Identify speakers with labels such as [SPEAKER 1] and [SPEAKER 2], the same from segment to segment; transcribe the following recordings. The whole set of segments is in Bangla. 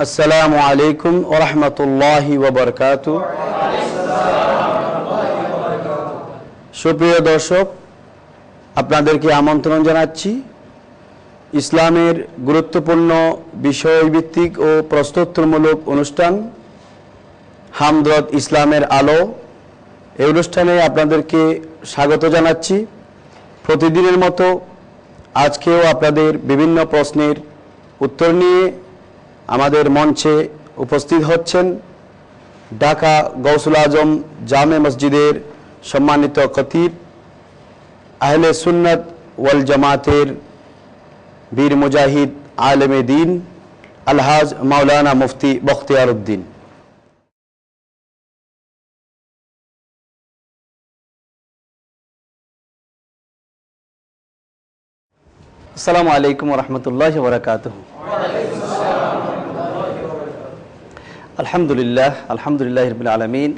[SPEAKER 1] আসসালামু আলাইকুম ওয়া রাহমাতুল্লাহি ওয়া বারাকাতুহু। সুপ্রিয় দর্শক, আপনাদেরকে আমন্ত্রণ জানাচ্ছি ইসলামের গুরুত্বপূর্ণ বিষয়ভিত্তিক ও প্রশ্নোত্তরমূলক অনুষ্ঠান হামদরদ ইসলামের আলো। এই অনুষ্ঠানে আপনাদেরকে স্বাগত জানাচ্ছি। প্রতিদিনের মতো আজকেও আপনাদের বিভিন্ন প্রশ্নের উত্তর নিয়ে আমাদের মঞ্চে উপস্থিত হচ্ছেন ঢাকা গৌসুল আজম জামে মসজিদের সম্মানিত খতিব, আহলে সুন্নাত ওয়াল জামাতের বীর মুজাহিদ আলেমে দ্বীন আলহাজ মাওলানা মুফতি বখতিয়ার উদ্দিন। আসসালামু আলাইকুম ওয়া রাহমাতুল্লাহি ওয়া বারাকাতুহু। আলহামদুলিল্লাহি রাব্বিল আলামিন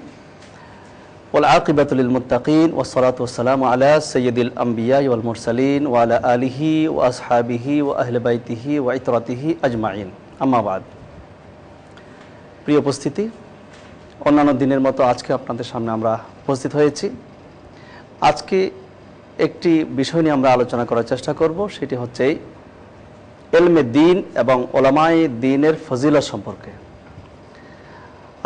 [SPEAKER 1] ওয়াল আকিবাতু লিল মুত্তাকিন ওয়াস সালাতু ওয়াস সালামু আলা সাইয়্যিদিল আমবিয়া ওয়াল মুরসালিন ওয়া আলা আলিহি ওয়া আসহাবিহি ওয়া আহলি বাইতিহি ওয়া ইতরাতিহি আজমাইন, আম্মা বাদ। প্রিয় উপস্থিতি, অন্যান্য দিনের মতো আজকে আপনাদের সামনে আমরা উপস্থিত হয়েছি। আজকে একটি বিষয় নিয়ে আমরা আলোচনা করার চেষ্টা করব, সেটি হচ্ছে ইলমে দ্বীন এবং উলামায়ে দ্বীনের ফজিলত সম্পর্কে।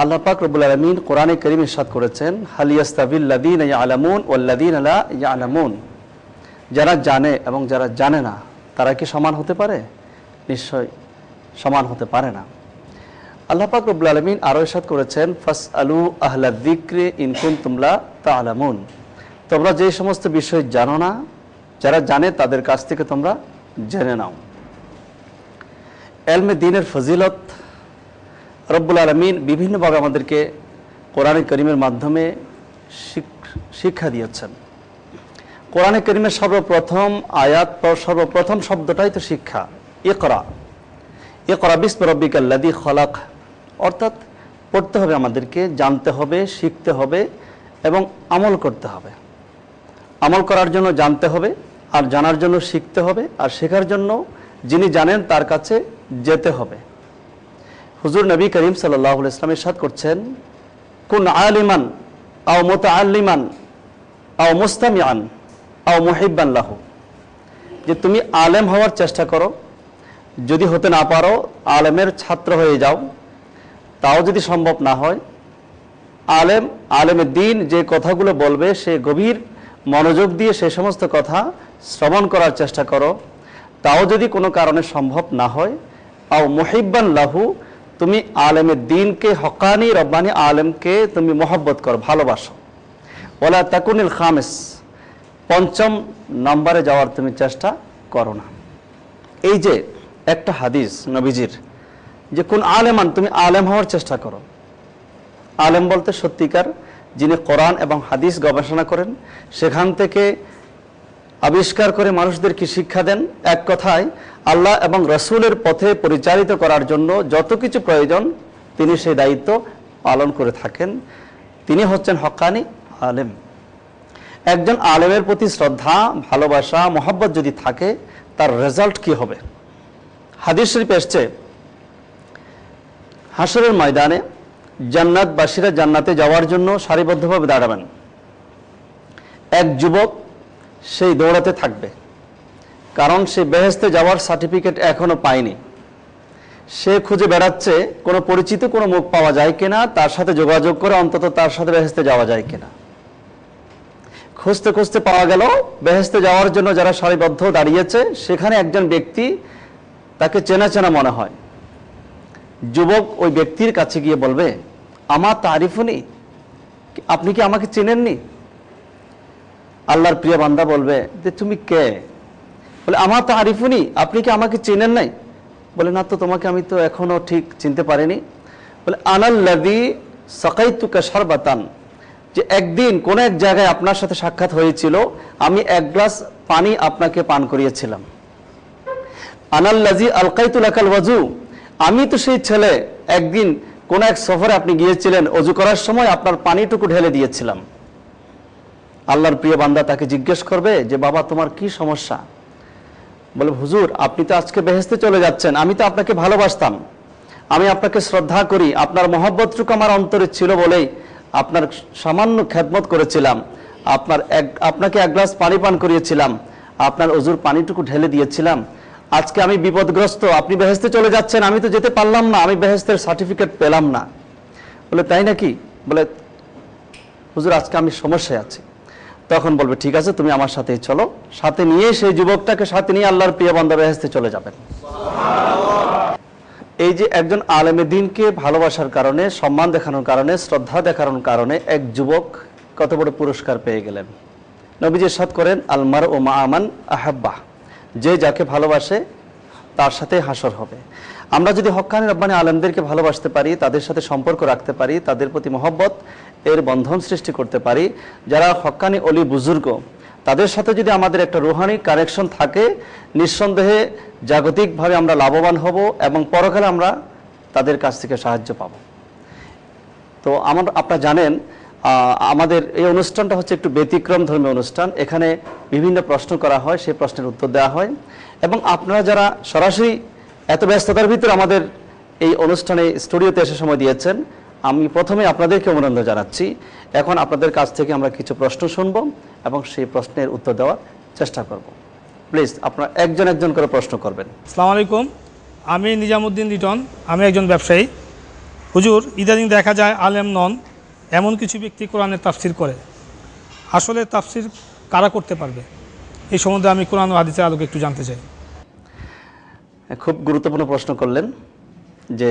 [SPEAKER 1] আল্লাহ পাক রব্বুল আলামিন কোরআনে কারীমে ইরশাদ করেছেন, হাল ইয়াস্তাবিল্লাযীনা ইয়ালামুন ওয়াল্লাযীনা লা ইয়ালামুন। যারা জানে এবং যারা জানে না তারা কি সমান হতে পারে? নিশ্চয় সমান হতে পারে না। আল্লাহ পাক রব্বুল আলামিন আরো ইরশাদ করেছেন, ফাসআলু আহলা যিকরি ইন কুনতুম লা তা'লামুন। তোমরা যে সমস্ত বিষয় জানো না, যারা জানে তাদের কাছ থেকে তোমরা জেনে নাও। ইলমে দ্বীনের ফজিলত রব্বুল আলামিন বিভিন্নভাবে আমাদেরকে কোরআনে কারীমের মাধ্যমে শিক্ষা দিয়েছেন। কোরআনে কারীমের সর্বপ্রথম আয়াত, সর্বপ্রথম শব্দটাই তো শিক্ষা। ইকরা, ইকরা বিসমি রাব্বিকাল্লাযী খলাক। অর্থাৎ পড়তে হবে আমাদেরকে, জানতে হবে, শিখতে হবে এবং আমল করতে হবে। আমল করার জন্য জানতে হবে, আর জানার জন্য শিখতে হবে, আর শেখার জন্য যিনি জানেন তার কাছে যেতে হবে। হুজুর নবী করিম সাল্লাল্লাহু আলাইহি ওয়াসাল্লাম ইরশাদ করছেন, কুন আলিমান আও মুতাআল্লিমান আও মুস্তামিআন আও মুহিব্বান লাহু। যে তুমি আলেম হওয়ার চেষ্টা করো, যদি হতে না পারো আলেমের ছাত্র হয়ে যাও, তাও যদি সম্ভব না হয় আলেমে দ্বীন যে কথাগুলো বলবে সে গভীর মনোযোগ দিয়ে সেই সমস্ত কথা শ্রবণ করার চেষ্টা করো, তাও যদি কোনো কারণে সম্ভব না হয়, আও মুহিব্বান লাহু, তুমি আলেমে দ্বীনকে, হকানি রব্বানি আলেমকে তুমি মহব্বত করো, ভালোবাসো। ওয়ালা তাকুনিল খামিস, পঞ্চম নম্বরে যাওয়ার তুমি চেষ্টা করো না। এই যে একটা হাদিস নবীজির, যে কোন আলেমান, তুমি আলেম হওয়ার চেষ্টা করো। আলেম বলতে সত্যিকার যিনি কোরআন এবং হাদিস গবেষণা করেন, সেখান থেকে আবিষ্কার করে মানুষদেরকে শিক্ষা দেন। এক কথায় আল্লাহ এবং রাসূলের পথে পরিচালিত করার জন্য যত কিছু প্রয়োজন তিনি সেই দায়িত্ব পালন করে থাকেন। তিনি হচ্ছেন হক্কানি আলেম। একজন আলেমের প্রতি শ্রদ্ধা, ভালোবাসা, মহব্বত যদি থাকে, তার রেজাল্ট কি হবে? হাদিস শরীফে এসেছে, হাশরের ময়দানে জান্নাতবাসীরা জান্নাতে যাওয়ার জন্য সারিবদ্ধভাবে দাঁড়াবেন। এক যুবক সেই দৌড়াতে থাকবে, কারণ সে বেহেশতে যাওয়ার সার্টিফিকেট এখনো পায়নি। সে খুঁজে বেড়াচ্ছে কোনো পরিচিত কোনো মুখ পাওয়া যায় কিনা, তার সাথে যোগাযোগ করে অন্তত তার সাথে বেহেশতে যাওয়া যায় কিনা। খুঁজতে খুঁজতে পাওয়া গেল বেহেশতে যাওয়ার জন্য যারা সারিবদ্ধ দাঁড়িয়েছে, সেখানে একজন ব্যক্তি তাকে চেনা চেনা মনে হয়। যুবক ওই ব্যক্তির কাছে গিয়ে বলবে, আমার তারিফুনি, আপনি কি আমাকে চেনেননি? আল্লাহর প্রিয় বান্দা বলবে যে তুমি কে? বলে আমার তারিফুনি, আপনি কি আমাকে চেনেন নাই? বলে না তো, তোমাকে আমি তো এখনো ঠিক চিনতে পারিনি। বলে আনাল্লাযী সাকাইতুকা শারবাতান, যে একদিন কোন এক জায়গায় আপনার সাথে সাক্ষাৎ হয়েছিল, আমি এক গ্লাস পানি আপনাকে পান করিয়েছিলাম। আনাল্লাযী আলকাইতু লাকাল ওয়াজু, আমি তো সেই ছেলে, একদিন কোন এক সফরে আপনি গিয়েছিলেন, ওযু করার সময় আপনার পানিটুকু ঢেলে দিয়েছিলাম। আল্লাহর প্রিয় বান্দা তাকে জিজ্ঞেস করবে যে বাবা তোমার কি সমস্যা? বলে হুজুর আপনি তো আজকে বেহেশতে চলে যাচ্ছেন, আমি তো আপনাকে ভালোবাসতাম, আমি আপনাকে শ্রদ্ধা করি, আপনার মহব্বতটুকু আমার অন্তরে ছিল বলেই আপনার সামান্য খেদমত করেছিলাম, আপনাকে এক গ্লাস পানি পান করিয়েছিলাম, আপনার অজুর পানিটুকু ঢেলে দিয়েছিলাম। আজকে আমি বিপদগ্রস্ত, আপনি বেহেশতে চলে যাচ্ছেন, আমি তো যেতে পারলাম না, আমি বেহেশতের সার্টিফিকেট পেলাম না। বলে তাই নাকি? বলে হুজুর আজকে আমি সমস্যায় আছি। তখন বলবে ঠিক আছে, তুমি আমার সাথেই চলো। সাথে নিয়ে সেই যুবকটাকে সাথে নিয়ে আল্লাহর প্রিয় বান্দা বেহেশতে চলে যাবেন। এই যে একজন আলেমে দ্বীনকে ভালোবাসার কারণে, সম্মান দেখানোর কারণে, শ্রদ্ধা দেখানোর কারণে এক যুবক কত বড় পুরস্কার পেয়ে গেলেন। নবীজি ইরশাদ করেন আল মারউ মা'a মান আহাব্বা, যে যাকে ভালোবাসে তার সাথে হাসর হবে। আমরা যদি হক্কানি রব্বানি আলেমদেরকে ভালোবাসতে পারি, তাদের সাথে সম্পর্ক রাখতে পারি, তাদের প্রতি মহব্বত এর বন্ধন সৃষ্টি করতে পারি, যারা হক্কানি অলি বুজুর্গ, তাদের সাথে যদি আমাদের একটা রুহানি কানেকশন থাকে, নিঃসন্দেহে জাগতিকভাবে আমরা লাভবান হব এবং পরকালে আমরা তাদের কাছ থেকে সাহায্য পাব। তো আপনারা জানেন আমাদের এই অনুষ্ঠানটা হচ্ছে একটু ব্যতিক্রম ধর্মীয় অনুষ্ঠান। এখানে বিভিন্ন প্রশ্ন করা হয়, সেই প্রশ্নের উত্তর দেওয়া হয় এবং আপনারা যারা সরাসরি এত ব্যস্ততার ভিতরে আমাদের এই অনুষ্ঠানে স্টুডিওতে এসে সময় দিয়েছেন, আমি প্রথমে আপনাদেরকে অভিনন্দন জানাচ্ছি। এখন আপনাদের কাছ থেকে আমরা কিছু প্রশ্ন শুনব এবং সেই প্রশ্নের উত্তর দেওয়ার চেষ্টা করব। প্লিজ আপনারা একজন একজন করে প্রশ্ন করবেন।
[SPEAKER 2] আসসালামু আলাইকুম, আমি নিজামুদ্দিন লিটন, আমি একজন ব্যবসায়ী। হুজুর, ইদানিং দেখা যায় আলেম নন এমন কিছু ব্যক্তি কোরআনের তাফসির করে, আসলে তাফসির কারা করতে পারবে? এই সম্বন্ধে আমি কোরআন ও হাদিসের আলোকে একটু জানতে চাই।
[SPEAKER 1] খুব গুরুত্বপূর্ণ প্রশ্ন করলেন যে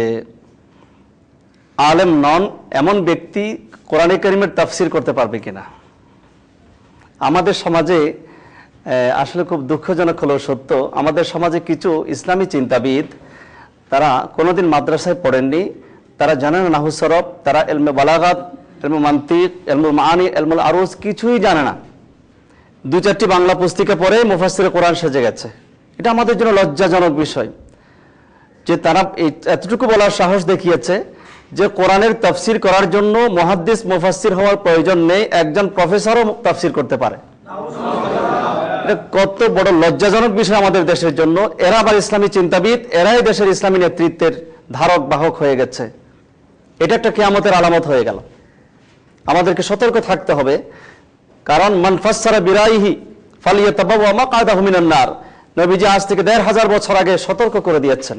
[SPEAKER 1] আলেম নন এমন ব্যক্তি কোরআনে কারিমের তাফসির করতে পারবে কিনা। আমাদের সমাজে আসলে খুব দুঃখজনক হলেও সত্য, আমাদের সমাজে কিছু ইসলামী চিন্তাবিদ, তারা কোনোদিন মাদ্রাসায় পড়েননি, তারা জানে না নাহু সরফ, তারা ইলমে বালাগাত, ইলমে মান্তিক, ইলমুল মাআনি, ইলমুল আরুজ কিছুই জানে না। দু চারটি বাংলা পুস্তিকা পড়ে মুফাসসিরে কোরআন সেজে গেছে। এটা আমাদের জন্য লজ্জাজনক বিষয় যে তারা এতটুকু বলার সাহস দেখিয়েছে যে কোরআনের তাফসির করার জন্য মুহাদ্দিস মুফাসসির হওয়ার প্রয়োজন নেই, একজন প্রফেসরও তাফসির করতে পারে। এটা কত বড় লজ্জাজনক বিষয় আমাদের দেশের জন্য। এরা আবার ইসলামী চিন্তাবিদ, এরাই দেশের ইসলামী নেতৃত্বের ধারক বাহক হয়ে গেছে। এটা একটা কিয়ামতের আলামত হয়ে গেল। আমাদেরকে সতর্ক থাকতে হবে, কারণ মান ফাসসারা বিরাইহি ফালিয়াতাবাওয়া মাকআদাহু মিনান নার। নবীজি আজ থেকে ১৫০০ বছর আগে সতর্ক করে দিয়েছেন,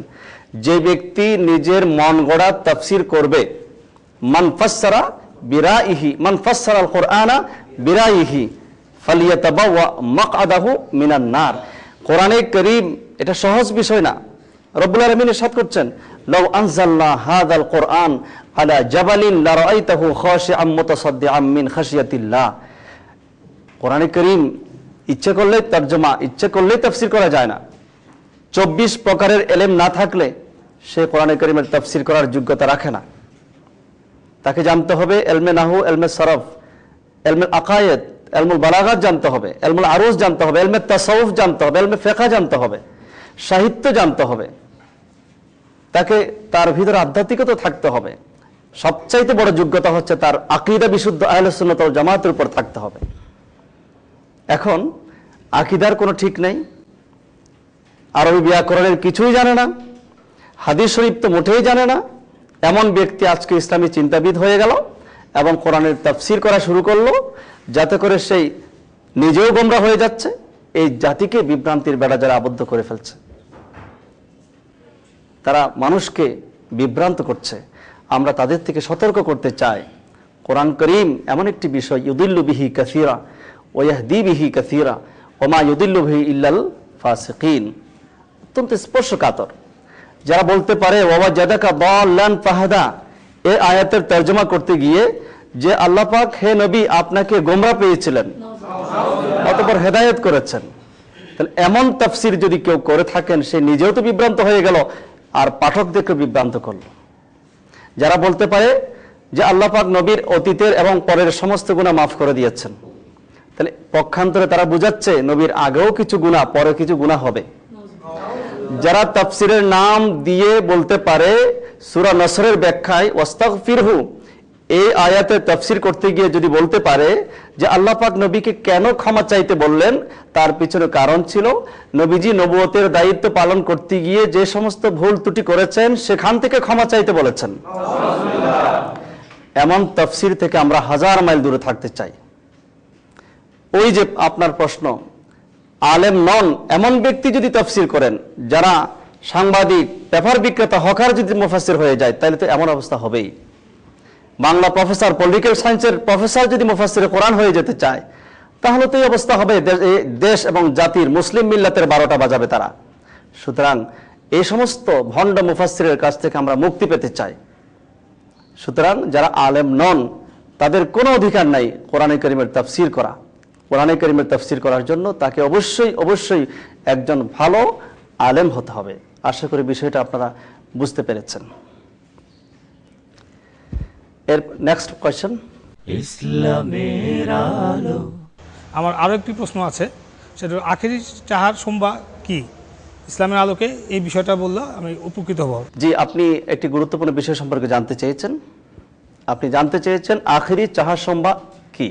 [SPEAKER 1] যে ব্যক্তি নিজের মন গড়া তাফসির করবে, মান ফাসসারা বিরাইহি, মান ফাসসারা আল কুরআনা বিরাইহি ফালিয়াতাবাওয়া মাকআদাহু মিনান নার। কোরআনে কারীম এটা সহজ বিষয় না। রব্বুল আলামিন ইরশাদ করছেন, লাউ আনজালনা হাযাল কুরআন আলা জাবালিন লারাআইতাহু খাশিআম মুতাসাদ্দিআম মিন খাশিয়াতিল্লাহ। কোরআনে কারীম ইচ্ছে করলে তরজমা, ইচ্ছে করলেই তাফসির করা যায় না। ২৪ প্রকারের ইলম না থাকলে সে কোরআনে কারীমের তাফসির করার যোগ্যতা রাখে না। তাকে জানতে হবে ইলমে নাহু, ইলমে সরফ, ইলমে আকায়েদ, ইলমুল বালাগাত জানতে হবে, ইলমুল আরুজ জানতে হবে, ইলমে তাসাউফ জানতে হবে, ইলমে ফিকহ জানতে হবে, সাহিত্য জানতে হবে, তাকে তার ভিতরে আধ্যাত্মিকতা থাকতে হবে। সবচাইতে বড় যোগ্যতা হচ্ছে তার আকীদা বিশুদ্ধ আহলে সুন্নাত ওয়াল জামাতের উপর থাকতে হবে। এখন আকীদার কোনো ঠিক নেই, আরবি ব্যাকরণের কিছুই জানে না, হাদিস শরীফ তো মোটেই জানে না, এমন ব্যক্তি আজকে ইসলামী চিন্তাবিদ হয়ে গেল এবং কোরআনের তাফসির করা শুরু করলো, যাতে করে সেই নিজেও গোমরা হয়ে যাচ্ছে, এই জাতিকে বিভ্রান্তির বেড়া যারা আবদ্ধ করে ফেলছে, তারা মানুষকে বিভ্রান্ত করছে। আমরা তাদের থেকে সতর্ক করতে চাই। কোরআন করিম এমন একটি বিষয়, ইউদিল্লু বিহি কাসীরা ওয়া ইয়াহদি বিহি কাসীরা ওয়া মা ইউদিল্লু বিহি ইল্লাল ফাসিকিন। অত্যন্ত স্পর্শকাতর। যারা বলতে পারে ওয়াজাদাকা দাল্লান ফাহাদা, এই আয়াতের তর্জমা করতে গিয়ে যে আল্লাহ পাক হে নবী আপনাকে গোমরা পেয়েছিলেন, অতঃপর হেদায়েত করেছেন, তাহলে এমন তাফসির যদি কেউ করে থাকেন, সে নিজেও তো বিভ্রান্ত হয়ে গেল আর পাঠকদেরকে বিভ্রান্ত করল। যারা বলতে পারে যে আল্লাহ পাক নবীর অতীতের এবং পরের সমস্ত গুনাহ মাফ করে দিয়েছেন, তাহলে পক্ষান্তরে তারা বুঝাচ্ছে নবীর আগেও কিছু গুনাহ, পরে কিছু গুনাহ হবে। যারা তাফসিরের নাম দিয়ে বলতে পারে সূরা নসরের ব্যাখ্যায় ওয়াস্তাগফিরহু, এই আয়াতের তাফসীর করতে গিয়ে যদি বলতে পারে যে আল্লাহ পাক নবীকে কেন ক্ষমা চাইতে বললেন, তার পিছনে কারণ ছিল নবীজি নবুয়তের দায়িত্ব পালন করতে গিয়ে যে সমস্ত ভুল ত্রুটি করেছেন সেখান থেকে ক্ষমা চাইতে বলেছেন। এমন তাফসীর থেকে আমরা হাজার মাইল দূরে থাকতে চাই। ওই যে আপনার প্রশ্ন, আলেম নন এমন ব্যক্তি যদি তাফসীর করেন, যারা সাংবাদিক, পেপার বিক্রেতা, হকার যদি মুফাসসির হয়ে যায়, তাহলে তো এমন অবস্থা হবেই। বাংলা প্রফেসর, পলিটিক্যাল সায়েন্সের প্রফেসর যদি মুফাসসিরে কোরআন হয়ে যেতে চায়, তাহলে তো এই অবস্থা হবে। দেশ এবং জাতির, মুসলিম মিল্লাতের 12টা বাজাবে তারা। সুতরাং এই সমস্ত ভণ্ড মুফাসসিরের কাছ থেকে আমরা মুক্তি পেতে চাই। সুতরাং যারা আলেম নন তাদের কোনো অধিকার নাই কোরআনে কারীমের তাফসীর করা। কোরআনে কারীমের তাফসীর করার জন্য তাকে অবশ্যই একজন ভালো আলেম হতে হবে। আশা করি বিষয়টা আপনারা বুঝতে পেরেছেন। এর নেক্সট কোয়েশ্চেন।
[SPEAKER 3] ইসলামের আলো।
[SPEAKER 2] আমার আরও একটি প্রশ্ন আছে, সেটা হলো আখেরি চাহার সোমবার কি? ইসলামের আলোকে এই বিষয়টা বললে আমি উপকৃত হব।
[SPEAKER 1] জি, আপনি একটি গুরুত্বপূর্ণ বিষয় সম্পর্কে জানতে চেয়েছেন। আপনি জানতে চেয়েছেন আখেরি চাহার সোমবার কি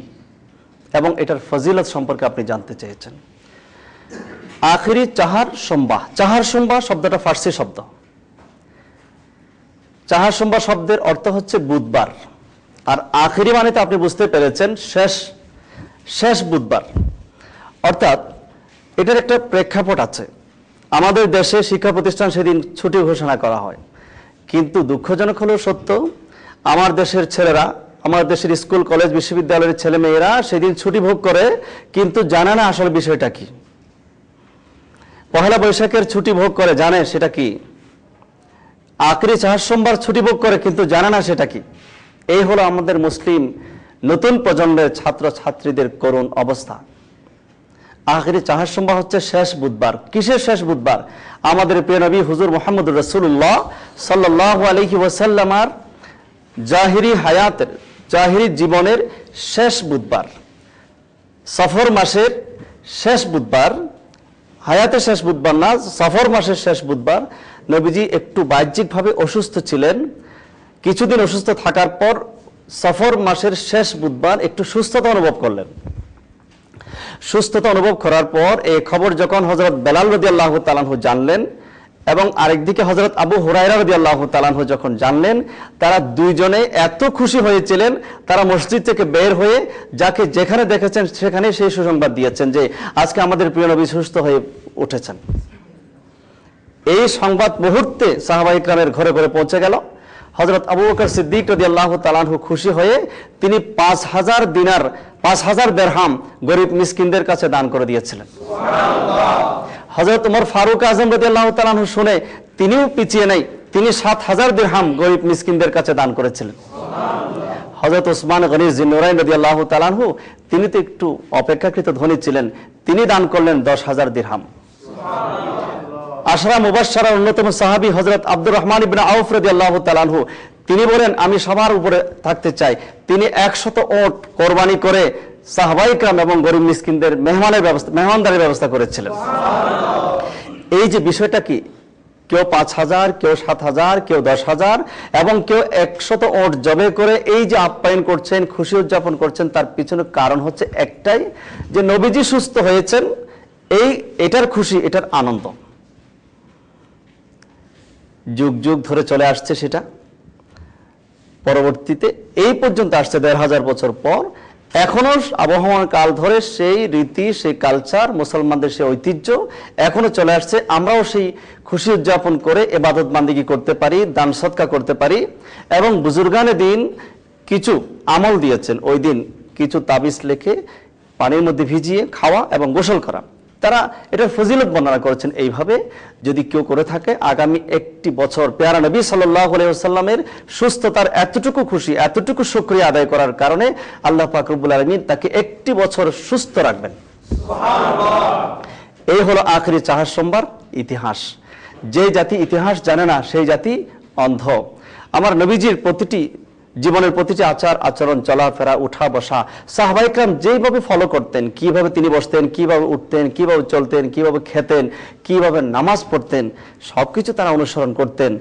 [SPEAKER 1] এবং এটার ফজিলত সম্পর্কে আপনি জানতে চেয়েছেন। আখেরি চাহার সোমবার, চাহার সোমবার শব্দটা ফার্সি শব্দ। চাহার সোমবার শব্দের অর্থ হচ্ছে বুধবার, আর আখেরি মানে তো আপনি বুঝতে পেরেছেন শেষ বুধবার। অর্থাৎ এটার একটা প্রেক্ষাপট আছে। আমাদের দেশে শিক্ষা প্রতিষ্ঠান সেদিন ছুটি ঘোষণা করা হয়, কিন্তু দুঃখজনক হলেও সত্য, আমার দেশের ছেলেরা, আমার দেশের স্কুল, কলেজ, বিশ্ববিদ্যালয়ের ছেলে মেয়েরা সেদিন ছুটি ভোগ করে, কিন্তু জানে না আসল বিষয়টা কি। পহেলা বৈশাখের ছুটি ভোগ করে, জানে সেটা কি। আখেরি চাহার সোমবার ছুটি ভোগ করে, কিন্তু জানে না সেটা কি। এই হলো আমাদের মুসলিম নতুন প্রজন্মের ছাত্র ছাত্রীদের করুণ অবস্থা। আখেরি চাহার সোমবার হচ্ছে শেষ বুধবার। কিসের শেষ বুধবার? আমাদের প্রিয় নবী হুজুর মুহাম্মদুর রাসূলুল্লাহ সাল্লাল্লাহু আলাইহি ওয়াসাল্লামার জাহিরি হায়াতের, জাহিরি জীবনের শেষ বুধবার, সফর মাসের শেষ বুধবার, হায়াতের শেষ বুধবার না, সফর মাসের শেষ বুধবার নবীজি একটু বাহ্যিকভাবে অসুস্থ ছিলেন। কিছুদিন অসুস্থ থাকার পর সফর মাসের শেষ বুধবার একটু সুস্থতা অনুভব করলেন। সুস্থতা অনুভব করার পর এই খবর যখন হযরত বেলাল রাদিয়াল্লাহু তাআলা আনহু জানলেন এবং আরেকদিকে হযরত আবু হুরায়রা রাদিয়াল্লাহু তাআলা আনহু যখন জানলেন, তারা দুইজনে এত খুশি হয়েছিলেন, তারা মসজিদ থেকে বের হয়ে যাকে যেখানে দেখেছেন সেখানে সেই সুসংবাদ দিয়েছেন যে আজকে আমাদের প্রিয় নবী সুস্থ হয়ে উঠেছেন। এই সংবাদ মুহূর্তে সাহাবায়ে কেরামের ঘরে ঘরে পৌঁছে গেল। হযরত আবু বকর সিদ্দিক রাদিয়াল্লাহু তাআলা আনহু খুশি হয়ে তিনি 5000 দিনার, 5000 দিরহাম গরিব মিসকিনদের কাছে দান করে দিয়েছিলেন। হযরত ওমর ফারুক আযম রাদিয়াল্লাহু তাআলা আনহু শুনে তিনিও পিছিয়ে নেই, তিনি 7000 দিরহাম গরিব মিসকিনদের কাছে দান করেছিলেন। হযরত ওসমান গনি জিন্নুরাইন রাদিয়াল্লাহু তাআলা আনহু তিনি তো একটু অপেক্ষাকৃত ধনী ছিলেন, তিনি দান করলেন 10000 দিরহাম। আশরা মুবাশশারার অন্যতম সাহাবী হযরত আব্দুর রহমান ইবনে আউফ রাদিয়াল্লাহু তাআলা আনহু তিনি বলেন আমি সবার উপরে থাকতে চাই। তিনি 100 ওট কোরবানি করে সাহাবায়ে কেরাম এবং গরিব মিসকিনদের মেহমানদারির ব্যবস্থা করেছিলেন। এই যে বিষয়টা কি, কেউ 5000, কেউ 7000, কেউ 10000 এবং কেউ 100 ওট জবে করে এই যে আপ্যায়ন করছেন, খুশি উদযাপন করছেন, তার পিছনে কারণ হচ্ছে একটাই, যে নবীজি সুস্থ হয়েছেন। এটার খুশি, এটার আনন্দ যুগ যুগ ধরে চলে আসছে। সেটা পরবর্তীতে এই পর্যন্ত আসছে 1500 বছর পর, এখনো আবহাওয়ার কাল ধরে সেই রীতি, সেই কালচার, মুসলমানদের সেই ঐতিহ্য এখনো চলে আসছে। আমরাও সেই খুশি উদযাপন করে ইবাদত বান্দিগি করতে পারি, দান সদকা করতে পারি। এবং বুজুর্গানে দিন কিছু আমল দিয়েছেন, ওই দিন কিছু তাবিজ লিখে পানির মধ্যে ভিজিয়ে খাওয়া এবং গোসল করা, তারা এটার ফজিলত বর্ণনা করেছেন। এইভাবে যদি কেউ করে থাকে, আগামী একটি বছর পেয়ারা নবী সাল্লাল্লাহু আলাইহি ওয়াসাল্লামের সুস্থতার এতটুকু খুশি, এতটুকু শুকরিয়া আদায় করার কারণে আল্লাহ পাক রব্বুল আলামিন তাকে একটি বছর সুস্থ রাখবেন। সুবহানাল্লাহ। এই হলো আখেরি চাহার সোমবার ইতিহাস। যে জাতি ইতিহাস জানে না সেই জাতি অন্ধ। আমার নবীজির প্রতিটি জীবনের প্রতিটি আচার আচরণ, চলাফেরা, উঠা বসা সাহাবায়ে কেরাম যেইভাবে ফলো করতেন, কিভাবে তিনি বসতেন, কিভাবে উঠতেন, কিভাবে চলতেন, কিভাবে খেতেন, কিভাবে নামাজ পড়তেন, সবকিছু তারা অনুসরণ করতেন।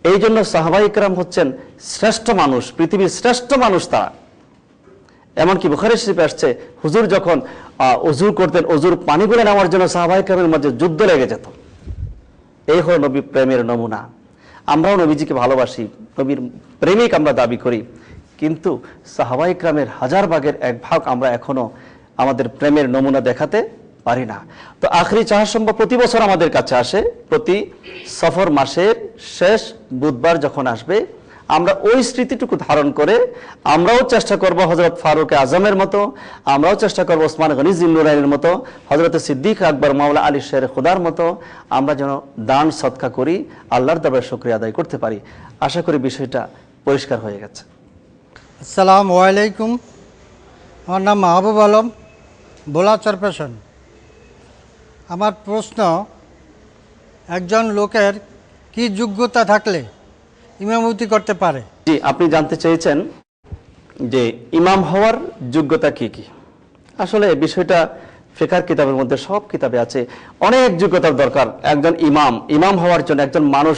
[SPEAKER 1] এই জন্য সাহাবায়ে কেরাম হচ্ছেন শ্রেষ্ঠ মানুষ, পৃথিবীর শ্রেষ্ঠ মানুষ তারা। এমনকি বুখারী শরীফে আসছে, হুজুর যখন ওযু করতেন, ওযুর পানিগুলো নেওয়ার জন্য সাহাবায়ে কেরামের মধ্যে যুদ্ধ লেগে যেত। এই হলো নবী প্রেমের নমুনা। আমরাও নবীজিকে ভালোবাসি, নবীর প্রেমিক আমরা দাবি করি, কিন্তু সাহাবায়ে কেরামের হাজার ভাগের এক ভাগ আমরা এখনো আমাদের প্রেমের নমুনা দেখাতে পারি না। তো আখরি চাহার সম্ভব প্রতি বছর আমাদের কাছে আসে, প্রতি সফর মাসের শেষ বুধবার যখন আসবে, আমরা ওই স্মৃতিটুকু ধারণ করে আমরাও চেষ্টা করব হযরত ফারুক আজমের মতো, আমরাও চেষ্টা করব ওসমান গনি জিন্নুরাইনের মতো, হযরত সিদ্দিক আকবর মাওলা আলী শের খুদার মতো আমরা যেন দান সদকা করি, আল্লাহর দরবারে শুকরিয়া আদায় করতে পারি। আশা করি বিষয়টা পরিষ্কার হয়ে গেছে।
[SPEAKER 4] আসসালামু আলাইকুম। আমার নাম মাহবুব আলম, ভোলা চরপেশন। আমার প্রশ্ন, একজন লোকের কি যোগ্যতা থাকলে ইমামতি করতে পারে?
[SPEAKER 1] জি, আপনি জানতে চেয়েছেন যে ইমাম হওয়ার যোগ্যতা কি কি। আসলে বিষয়টা ফিকহ কিতাবের মধ্যে, সব কিতাবে আছে, অনেক যোগ্যতার দরকার একজন ইমাম হওয়ার জন্য। একজন মানুষ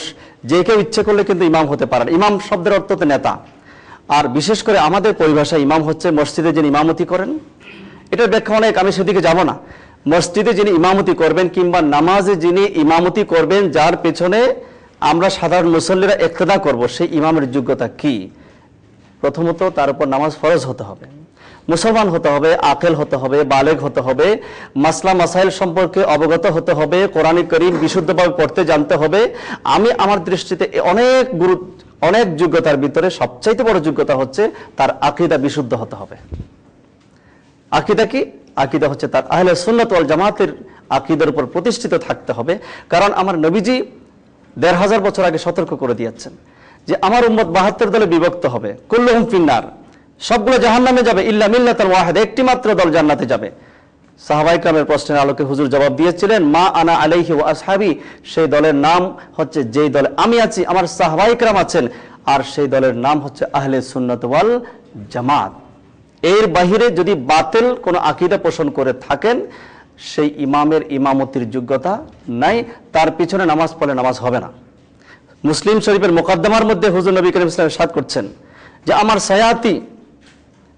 [SPEAKER 1] যে কেউ ইচ্ছে করলে কিন্তু ইমাম হতে পারে। ইমাম শব্দের অর্থ তো নেতা, আর বিশেষ করে আমাদের পরিভাষায় ইমাম হচ্ছে মসজিদে যিনি ইমামতি করেন। এটার ব্যাখ্যা অনেক, আমি সেদিকে যাব না। মসজিদে যিনি ইমামতি করবেন কিংবা নামাজে যিনি ইমামতি করবেন, যার পেছনে আমরা সাধারণ মুসল্লিরা ইক্তেদা করব, সেই ইমামের যোগ্যতা কি? প্রথমত তার উপর নামাজ ফরজ হতে হবে, মুসলমান হতে হবে, আকেল হতে হবে, বালেগ হতে হবে, মাসলা মাসাইল সম্পর্কে অবগত হতে হবে, কোরআন কারীম বিশুদ্ধভাবে পড়তে জানতে হবে। আমি আমার দৃষ্টিতে অনেক যোগ্যতার ভিতরে সবচাইতে বড় যোগ্যতা হচ্ছে তার আকীদা বিশুদ্ধ হতে হবে। আকীদা কি? আকীদা হচ্ছে তার আহলে সুন্নাত ওয়াল জামাতের আকীদার উপর প্রতিষ্ঠিত থাকতে হবে। কারণ আমার নবীজি ১৫০০ বছর আগে সতর্ক করে দিয়েছেন যে আমার উম্মত ৭২ দলে বিভক্ত হবে, কুল্লুহুম ফিন্নার, সবগুলো জাহান্নামে যাবে, ইল্লা মিল্লাতাল ওয়াহিদা, একটি মাত্র দল জান্নাতে যাবে। সাহাবায়ে কেরামের প্রশ্নের আলোকে হুজুর জবাব দিয়েছিলেন, মা আনা আলাইহি ওয়া আসহাবি, সেই দলের নাম হচ্ছে যেই দলে আমি আছি, আমার সাহাবায়ে কেরাম আছেন, আর সেই দলের নাম হচ্ছে আহলে সুন্নাত ওয়াল জামাত। এর বাহিরে যদি বাতিল কোনো আকীদা পোষণ করে থাকেন, সেই ইমামের ইমামতির যোগ্যতা নাই, তার পিছনে নামাজ পড়লে নামাজ হবে না। মুসলিম শরীফের মুকদ্দমার মধ্যে হুজুর নবী করিম সাল্লাল্লাহু আলাইহি ওয়াসাল্লাম ইরশাদ করছেন যে আমার সায়াতি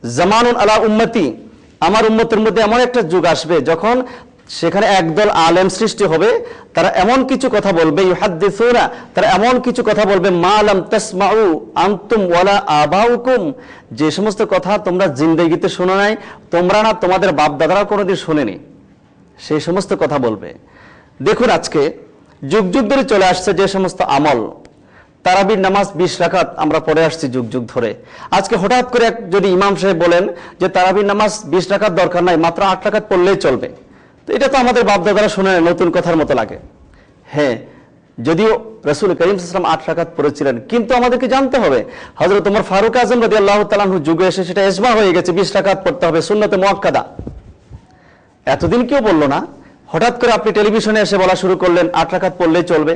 [SPEAKER 1] জামানুন আলা উম্মতি, আমার উম্মতের মধ্যে এমন একটা যুগ আসবে যখন সেখানে একদল আলেম সৃষ্টি হবে, তারা এমন কিছু কথা বলবে, ইউহাদ্দিসুনা, তারা এমন কিছু কথা বলবে, মা লাম তাসমাউ আনতুম ওয়ালা আবাউকুম, যে সমস্ত কথা তোমরা জিন্দেগিতে শোনো নাই, তোমরা না তোমাদের বাপ দাদারা কোনোদিন শোনেনি, সেই সমস্ত কথা বলবে। দেখুন আজকে যুগ যুগ ধরে চলে আসছে যে সমস্ত আমল, তারাবির নামাজ 20 রাকাত আমরা পড়ে আসছি যুগ যুগ ধরে। আজকে হঠাৎ করে যদি ইমাম সাহেব বলেন যে তারাবির নামাজ 20 রাকাত দরকার নাই, মাত্র 8 রাকাত পড়লেই চলবে, তো এটা তো আমাদের বাপদাদারা শুনে নতুন কথার মতো লাগে। হ্যাঁ, যদিও রাসূল করিম সাল্লাল্লাহু আলাইহি ওয়াসাল্লাম 8 রাকাত পড়েছিলেন, কিন্তু আমাদেরকে জানতে হবে হযরত ওমর ফারুক আযম রাদিয়াল্লাহু তাআলা আনহু যুগে এসে সেটা ইজমা হয়ে গেছে 20 রাকাত পড়তে হবে, সুন্নতে মুআক্কাদা। এতদিন কেউ বললো না, হঠাৎ করে আপনি টেলিভিশনে এসে বলা শুরু করলেন 8 রাকাত পড়লেই চলবে।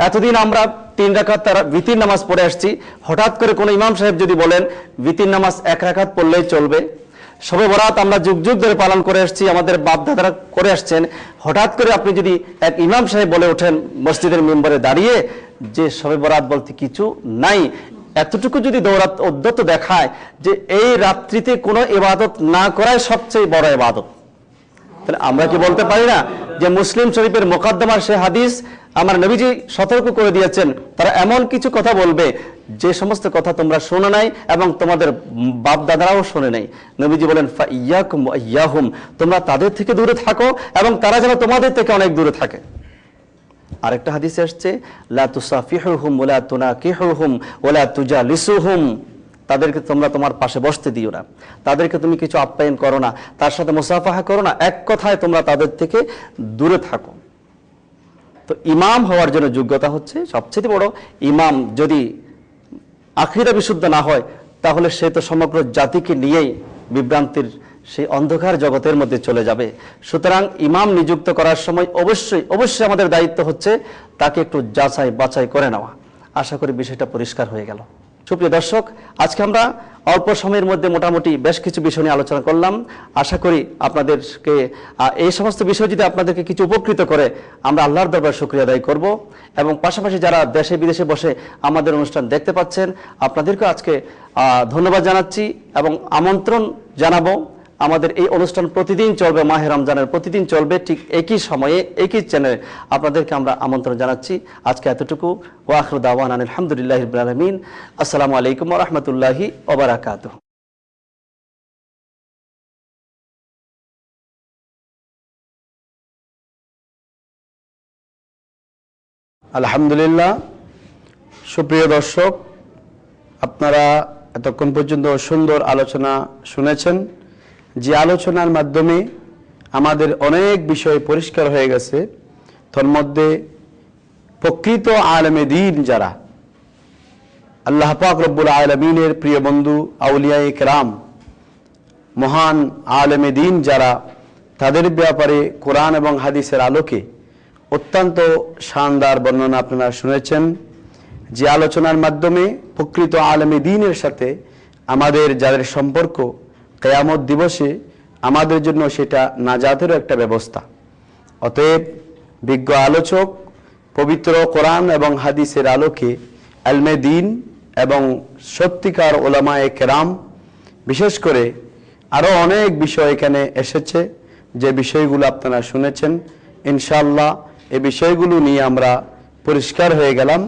[SPEAKER 1] এতদিন আমরা 3 রাকাত ভিতির নামাজ পড়ে আসছি, হঠাৎ করে কোনো ইমাম সাহেব যদি বলেন ভিতির নামাজ 1 রাকাত পড়লেই চলবে। শবে বরাত আমরা যুগ যুগ ধরে পালন করে আসছি, আমাদের বাপ দাদারা করে আসছেন, হঠাৎ করে আপনি যদি এক ইমাম সাহেব বলে ওঠেন মসজিদের মিম্বরে দাঁড়িয়ে যে শবে বরাত বলতে কিছু নাই, এতটুকু যদি উদ্যত দেখায় যে এই রাত্রিতে কোনো ইবাদত না করাই সবচেয়ে বড় ইবাদত, তাহলে আমরা কি বলতে পারি না যে মুসলিম শরীফের মুকদ্দমার সে হাদিস আমার নবীজি সতর্ক করে দিয়েছেন, তারা এমন কিছু কথা বলবে যে সমস্ত কথা তোমরা শোনো নাই এবং তোমাদের বাপ দাদারাও শোনে নাই। নবীজি বলেন ফা ইয়াকুম ওয়া ইয়াহুম, তোমরা তাদের থেকে দূরে থাকো এবং তারা যেন তোমাদের থেকে অনেক দূরে থাকে। আরেকটা হাদিসে আসছে লা তুসাফিহুহুম ওয়া লা তুনাকিহুহুম ওয়া লা তুজালিসুহুম, তাদেরকে তোমরা তোমার পাশে বসতে দিও না, তাদেরকে তুমি কিছু আপ্যায়ন করো না, তার সাথে মুসাফাহা করো না, এক কথায় তোমরা তাদের থেকে দূরে থাকো। তো ইমাম হওয়ার জন্য যোগ্যতা হচ্ছে সবচেয়ে বড়। ইমাম যদি আকীদা বিশুদ্ধ না হয়, তাহলে সে তো সমগ্র জাতিকে নিয়েই বিভ্রান্তির সেই অন্ধকার জগতের মধ্যে চলে যাবে। সুতরাং ইমাম নিযুক্ত করার সময় অবশ্যই আমাদের দায়িত্ব হচ্ছে তাকে একটু যাচাই বাছাই করে নেওয়া। আশা করি বিষয়টা পরিষ্কার হয়ে গেল। সুপ্রিয় দর্শক, আজকে আমরা অল্প সময়ের মধ্যে মোটামুটি বেশ কিছু বিষয় নিয়ে আলোচনা করলাম। আশা করি আপনাদেরকে এই সমস্ত বিষয় যদি আপনাদেরকে কিছু উপকৃত করে, আমরা আল্লাহর দরবারে শুকরিয়া আদায় করব। এবং পাশাপাশি যারা দেশে বিদেশে বসে আমাদের অনুষ্ঠান দেখতে পাচ্ছেন, আপনাদেরকে আজকে ধন্যবাদ জানাচ্ছি এবং আমন্ত্রণ জানাবো। আমাদের এই অনুষ্ঠান প্রতিদিন চলবে, মাহে রমজানের প্রতিদিন চলবে, ঠিক একই সময়ে একই চ্যানেলে আপনাদেরকে আমরা আমন্ত্রণ জানাচ্ছি। আজকে এতটুকু। ওয়া আখিরু দাওয়ানা আলহামদুলিল্লাহি রাব্বিল আলামিন। আসসালামু আলাইকুম ওয়া রাহমাতুল্লাহি ওয়া বারাকাতুহু।
[SPEAKER 5] আলহামদুলিল্লাহ। সুপ্রিয় দর্শক, আপনারা এতক্ষণ পর্যন্ত সুন্দর আলোচনা শুনেছেন, যে আলোচনার মাধ্যমে আমাদের অনেক বিষয় পরিষ্কার হয়ে গেছে। তন্মধ্যে প্রকৃত আলেমে দ্বীন যারা, আল্লাহ পাক রব্বুল আলামিনের প্রিয় বন্ধু আউলিয়ায়ে কেরাম, মহান আলেমে দ্বীন যারা, তাদের ব্যাপারে কোরআন এবং হাদিসের আলোকে অত্যন্ত শানদার বর্ণনা আপনারা শুনেছেন। যে আলোচনার মাধ্যমে প্রকৃত আলেমে দ্বীনের সাথে আমাদের যাদের সম্পর্ক, কিয়ামত দিবসে আমাদের জন্য সেটা নাজাতেরও একটা ব্যবস্থা। অতএব বিজ্ঞ আলোচক পবিত্র কোরআন এবং হাদিসের আলোকে ইলমে দ্বীন এবং সত্যিকার উলামায়ে কেরাম, বিশেষ করে আরও অনেক বিষয় এখানে এসেছে, যে বিষয়গুলো আপনারা শুনেছেন। ইনশাআল্লাহ এই বিষয়গুলো নিয়ে আমরা পরিষ্কার হয়ে গেলাম।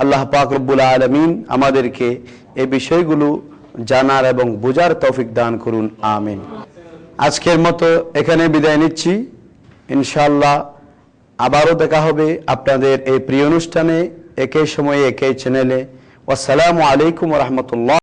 [SPEAKER 5] আল্লাহ পাক রব্বুল আলামিন আমাদেরকে এই বিষয়গুলো জানার এবং বোঝার তৌফিক দান করুন, আমিন। আজকের মতো এখানে বিদায় নিচ্ছি। ইনশাআল্লাহ আবারও দেখা হবে আপনাদের এই প্রিয় অনুষ্ঠানে, একই সময়ে একই চ্যানেলে। আসসালামু আলাইকুম ওয়া রাহমাতুল্লাহ।